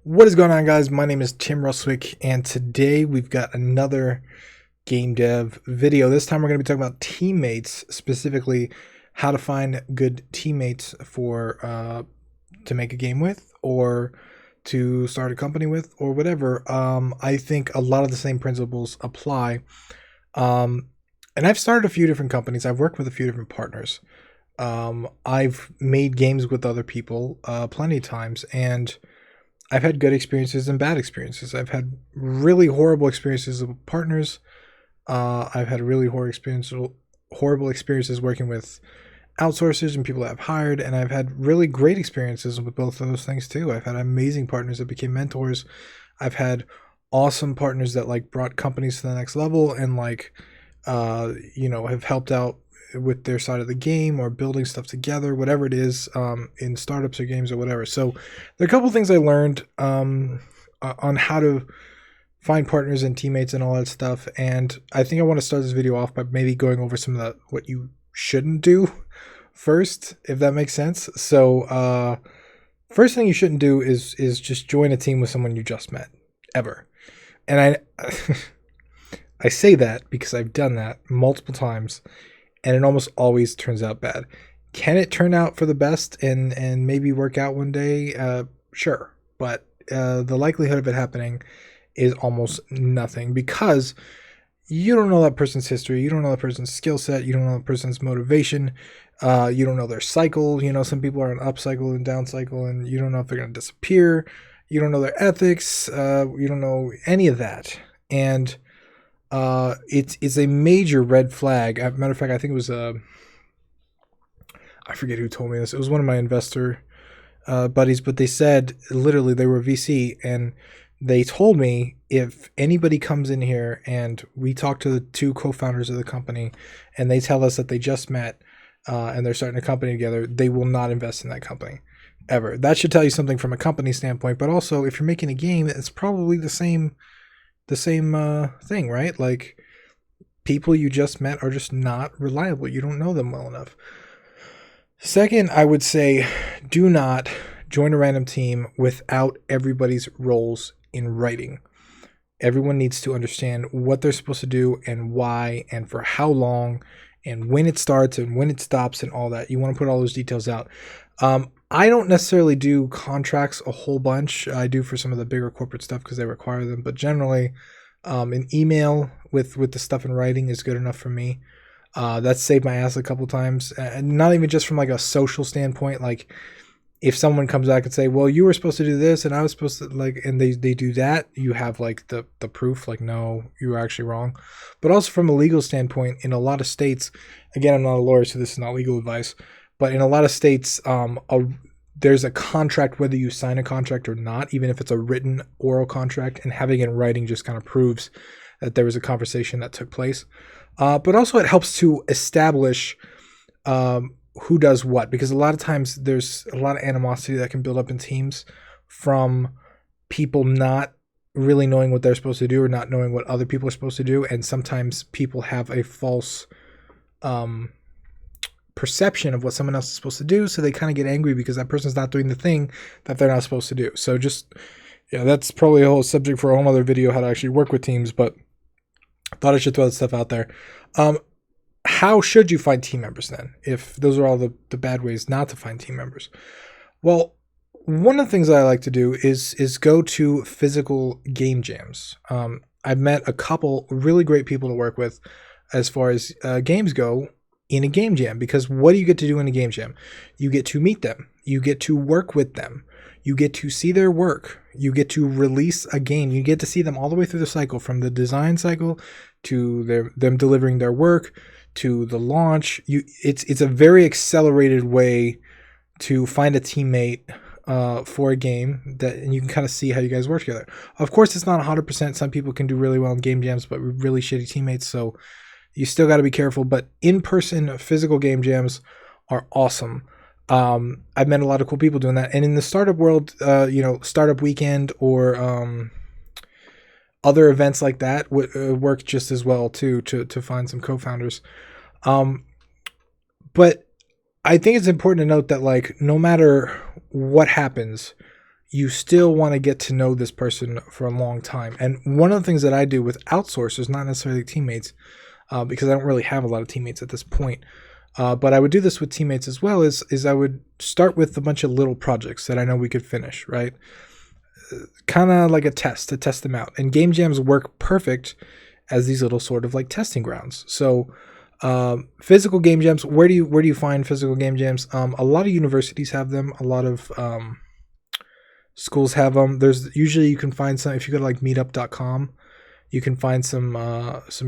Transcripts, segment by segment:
What is going on, guys? My name is Tim Ruswick, and today we've got another game dev video. This time we're going to be talking about teammates, specifically how to find good teammates for to make a game with, or to start a company with, or whatever. I think a lot of the same principles apply. And I've started a few different companies. I've worked with a few different partners. I've made games with other people plenty of times, and I've had good experiences and bad experiences. I've had really horrible experiences with partners. I've had really horrible experiences working with outsourcers and people that I've hired, and I've had really great experiences with both of those things too. I've had amazing partners that became mentors. I've had awesome partners that like brought companies to the next level and have helped out with their side of the game or building stuff together, whatever it is, in startups or games or whatever. So there are a couple things I learned on how to find partners and teammates and all that stuff. And I think I want to start this video off by maybe going over some of the what you shouldn't do first, if that makes sense. So first thing you shouldn't do is just join a team with someone you just met, ever. And I I say that because I've done that multiple times, and it almost always turns out bad. Can it turn out for the best and maybe work out one day? Sure. But the likelihood of it happening is almost nothing, because you don't know that person's history. You don't know that person's skill set. You don't know that person's motivation. You don't know their cycle. You know, some people are on up cycle and down cycle, and you don't know if they're going to disappear. You don't know their ethics. You don't know any of that. And it's a major red flag. As a matter of fact, I think it was I forget who told me this. It was one of my investor buddies, but they said literally they were VC, and they told me if anybody comes in here and we talk to the two co-founders of the company and they tell us that they just met and they're starting a company together, they will not invest in that company ever. That should tell you something from a company standpoint, but also if you're making a game, it's probably the same thing, right? Like, people you just met are just not reliable. You don't know them well enough. Second, I would say do not join a random team without everybody's roles in writing. Everyone needs to understand what they're supposed to do and why and for how long and when it starts and when it stops and all that. You want to put all those details out. I don't necessarily do contracts a whole bunch. I do for some of the bigger corporate stuff because they require them. But generally, an email with the stuff in writing is good enough for me. That's saved my ass a couple times. And not even just from like a social standpoint. Like, if someone comes back and say, well, you were supposed to do this and I was supposed to, like, and they do that, you have like the proof, like, no, you were actually wrong. But also from a legal standpoint, in a lot of states, again, I'm not a lawyer, so this is not legal advice, but in a lot of states, there's a contract whether you sign a contract or not, even if it's a written oral contract, and having it in writing just kind of proves that there was a conversation that took place. But also it helps to establish who does what, because a lot of times there's a lot of animosity that can build up in teams from people not really knowing what they're supposed to do or not knowing what other people are supposed to do. And sometimes people have a false perception of what someone else is supposed to do, so they kind of get angry because that person's not doing the thing that they're not supposed to do. So just, that's probably a whole subject for a whole other video, how to actually work with teams, but I thought I should throw that stuff out there. How should you find team members then, if those are all the bad ways not to find team members? Well, one of the things that I like to do is go to physical game jams. I've met a couple really great people to work with as far as games go in a game jam, because what do you get to do in a game jam? You get to meet them. You get to work with them. You get to see their work. You get to release a game. You get to see them all the way through the cycle, from the design cycle to them delivering their work to the launch. It's a very accelerated way to find a teammate for a game, and you can kind of see how you guys work together. Of course, it's not 100%. Some people can do really well in game jams, but really shitty teammates, so you still got to be careful. But in-person physical game jams are awesome. I've met a lot of cool people doing that. And in the startup world, Startup Weekend or other events like that work just as well too, to find some co-founders. But I think it's important to note that, like, no matter what happens, you still want to get to know this person for a long time. And one of the things that I do with outsourcers, not necessarily teammates, because I don't really have a lot of teammates at this point, but I would do this with teammates as well, is I would start with a bunch of little projects that I know we could finish, right? Kind of like a test to test them out. And game jams work perfect as these little sort of like testing grounds. So physical game jams, where do you find physical game jams? A lot of universities have them. A lot of schools have them. There's usually, you can find some, if you go to like meetup.com, you can find some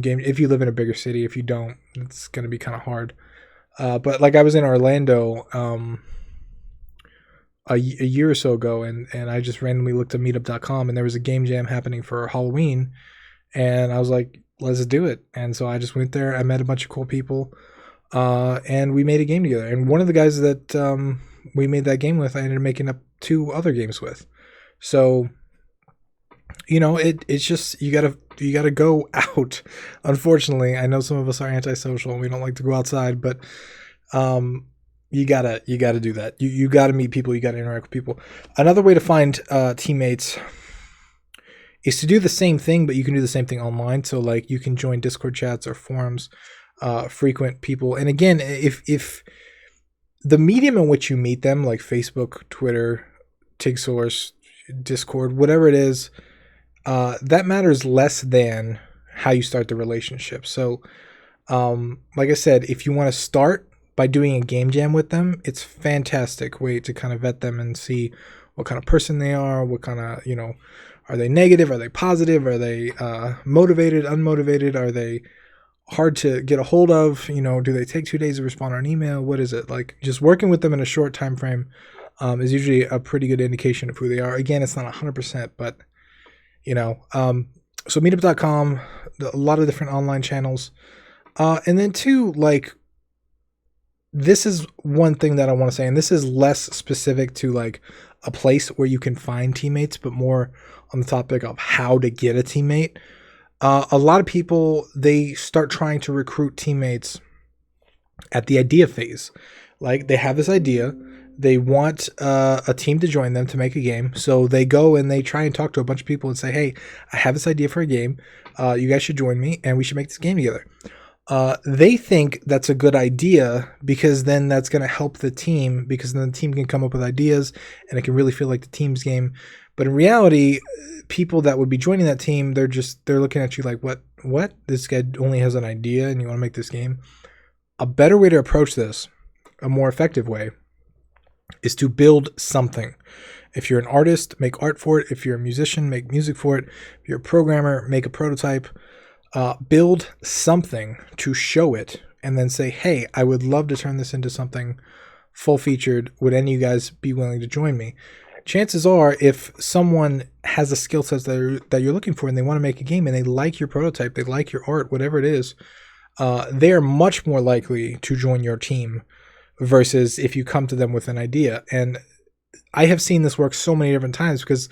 game, if you live in a bigger city. If you don't, it's going to be kind of hard. But like I was in Orlando a year or so ago, and I just randomly looked at meetup.com, and there was a game jam happening for Halloween, and I was like, let's do it. And so I just went there. I met a bunch of cool people, and we made a game together. And one of the guys that we made that game with, I ended up making up 2 other games with. So, you know, it's just, you gotta go out. Unfortunately, I know some of us are antisocial and we don't like to go outside, but you gotta do that. You gotta meet people. You gotta interact with people. Another way to find teammates is to do the same thing, but you can do the same thing online. So like you can join Discord chats or forums, frequent people. And again, if the medium in which you meet them, like Facebook, Twitter, TigSource, Discord, whatever it is, that matters less than how you start the relationship. So like I said, if you want to start by doing a game jam with them, it's a fantastic way to kind of vet them and see what kind of person they are, what kind of, you know, are they negative? Are they positive? Are they motivated, unmotivated? Are they hard to get a hold of? You know, do they take 2 days to respond on an email? What is it? Like, just working with them in a short time frame is usually a pretty good indication of who they are. Again, it's not 100%, but, you know, so meetup.com, a lot of different online channels. And then 2, like, this is one thing that I want to say, and this is less specific to like a place where you can find teammates, but more on the topic of how to get a teammate. A lot of people, they start trying to recruit teammates at the idea phase. Like, they have this idea, they want a team to join them to make a game, so they go and they try and talk to a bunch of people and say, hey, I have this idea for a game, you guys should join me and we should make this game together. They think that's a good idea because then that's going to help the team, because then the team can come up with ideas and it can really feel like the team's game. But in reality, people that would be joining that team, they're looking at you like, what? This guy only has an idea and you want to make this game? A better way to approach this, a more effective way, is to build something. If you're an artist, make art for it. If you're a musician, make music for it. If you're a programmer, make a prototype. Build something to show it and then say, hey, I would love to turn this into something full-featured. Would any of you guys be willing to join me? Chances are, if someone has a skill set that you're looking for and they want to make a game and they like your prototype, they like your art, whatever it is, they are much more likely to join your team versus if you come to them with an idea. And I have seen this work so many different times, because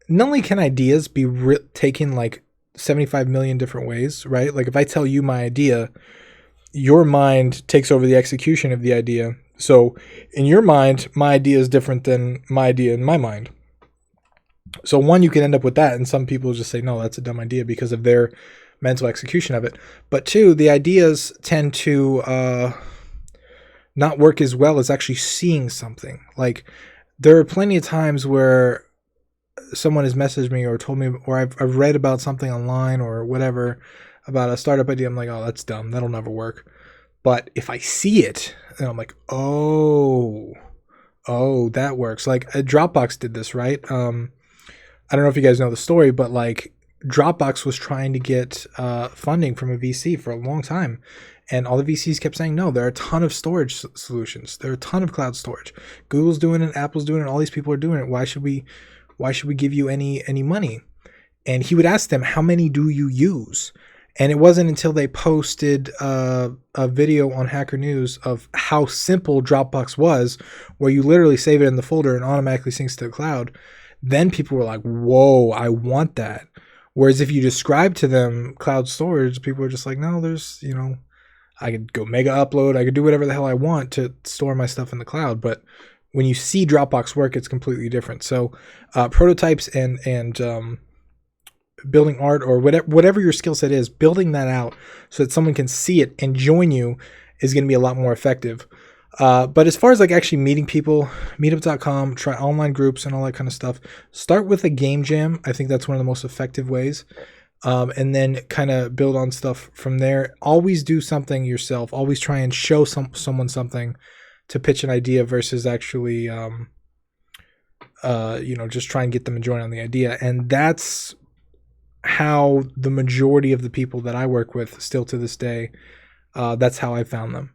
not only can ideas be taken like 75 million different ways, right? Like, if I tell you my idea, your mind takes over the execution of the idea. So in your mind, my idea is different than my idea in my mind. So one, you can end up with that, and some people just say, no, that's a dumb idea because of their mental execution of it. But 2, the ideas tend to not work as well as actually seeing something. Like, there are plenty of times where someone has messaged me or told me, or I've read about something online or whatever about a startup idea. I'm like, oh, that's dumb. That'll never work. But if I see it, and I'm like, oh, that works. Like, Dropbox did this, right? I don't know if you guys know the story, but like, Dropbox was trying to get funding from a VC for a long time. And all the VCs kept saying, no, there are a ton of storage solutions. There are a ton of cloud storage. Google's doing it, Apple's doing it, all these people are doing it. Why should we give you any money? And he would ask them, how many do you use? And it wasn't until they posted a video on Hacker News of how simple Dropbox was, where you literally save it in the folder and automatically syncs to the cloud, then people were like, whoa, I want that. Whereas if you describe to them cloud storage, people are just like, no, there's, I could go mega upload, I could do whatever the hell I want to store my stuff in the cloud. But when you see Dropbox work, it's completely different. So prototypes and building art or whatever your skill set is, building that out so that someone can see it and join you is going to be a lot more effective. But as far as like actually meeting people, meetup.com, try online groups and all that kind of stuff. Start with a game jam. I think that's one of the most effective ways. And then kind of build on stuff from there. Always do something yourself. Always try and show someone something to pitch an idea versus actually, just try and get them to join on the idea. And that's how the majority of the people that I work with still to this day, that's how I found them.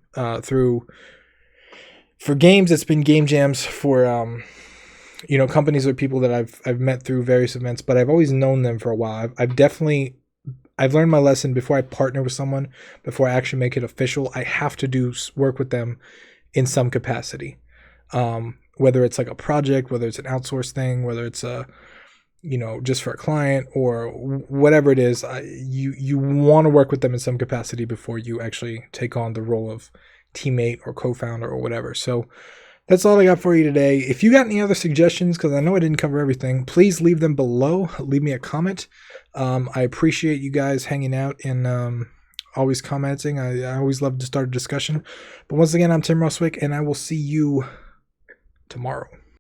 For games, it's been game jams. For companies or people that I've met through various events, but I've always known them for a while. I've learned my lesson. Before I partner with someone, before I actually make it official, I have to do work with them in some capacity. Whether it's like a project, whether it's an outsourced thing, whether it's just for a client or whatever it is, you want to work with them in some capacity before you actually take on the role of teammate or co-founder or whatever. So that's all I got for you today. If you got any other suggestions, because I know I didn't cover everything, please leave them below. Leave me a comment. I appreciate you guys hanging out and always commenting. I always love to start a discussion. But once again, I'm Tim Roswick, and I will see you tomorrow.